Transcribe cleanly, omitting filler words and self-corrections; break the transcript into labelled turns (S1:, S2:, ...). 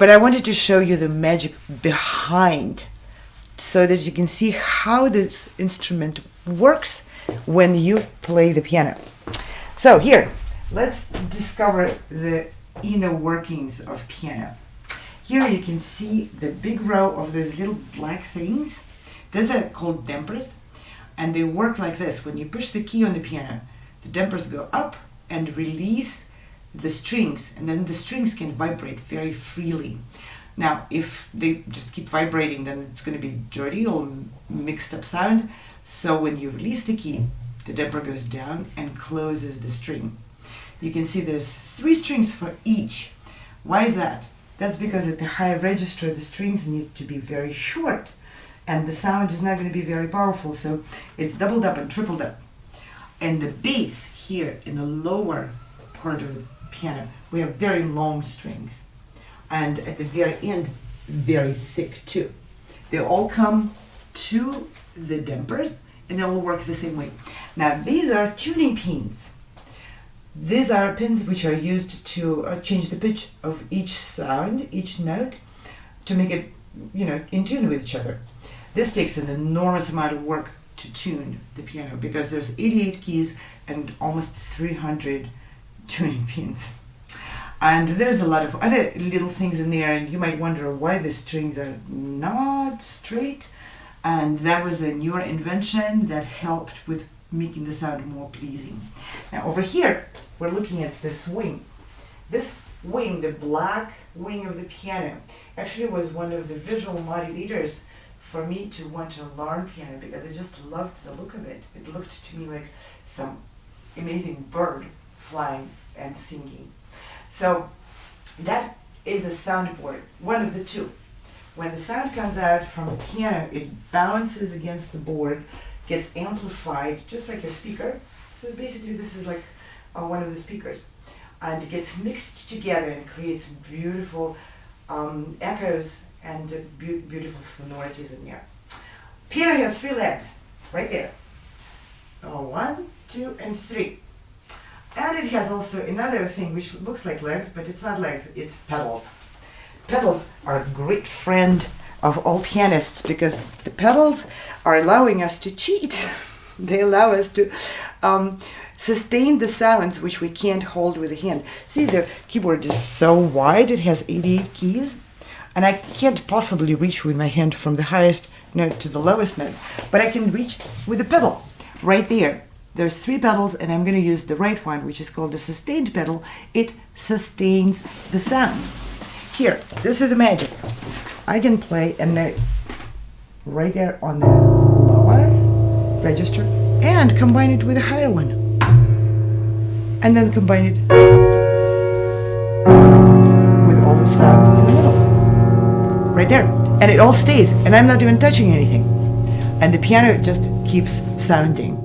S1: But I wanted to show you the magic behind, so that you can see how this instrument works when you play the piano. So here, let's discover the inner workings of piano. Here you can see the big row of those little black things. Those are called dampers, and they work like this. When you push the key on the piano, the dampers go up and release the strings, and then the strings can vibrate very freely. Now, if they just keep vibrating, then it's going to be dirty or mixed up sound. So when you release the key, the damper goes down and closes the string. You can see there's 3 strings for each. Why is that? That's because at the high register, the strings need to be very short, and the sound is not going to be very powerful, so it's doubled up and tripled up. And the bass here in the lower part of the piano, we have very long strings, and at the very end, very thick too. They all come to the dampers, and they all work the same way. Now, these are tuning pins. These are pins which are used to change the pitch of each sound, each note, to make it, in tune with each other. This takes an enormous amount of work to tune the piano, because there's 88 keys and almost 300 tuning pins. And there's a lot of other little things in there, and you might wonder why the strings are not straight. And that was a newer invention that helped with making the sound more pleasing. Now over here, we're looking at this wing. This wing, the black wing of the piano, actually was one of the visual motivators for me to want to learn piano, because I just loved the look of it. It looked to me like some amazing bird flying and singing. So that is a soundboard, one of the two. When the sound comes out from the piano, it bounces against the board, gets amplified, just like a speaker. So basically this is like one of the speakers. And it gets mixed together and creates beautiful echoes and beautiful sonorities in there. Piano has 3 legs, right there. 1, 2, and 3. And it has also another thing which looks like legs, but it's not legs, it's pedals. Pedals are a great friend of all pianists, because the pedals are allowing us to cheat. They allow us to sustain the sounds which we can't hold with the hand. See, the keyboard is so wide, it has 88 keys, and I can't possibly reach with my hand from the highest note to the lowest note, but I can reach with the pedal right there. There's 3 pedals, and I'm going to use the right one, which is called the sustained pedal. It sustains the sound. Here, this is the magic. I can play a note right there on the lower register and combine it with a higher one. And then combine it with all the sounds in the middle. Right there. And it all stays, and I'm not even touching anything. And the piano just keeps sounding.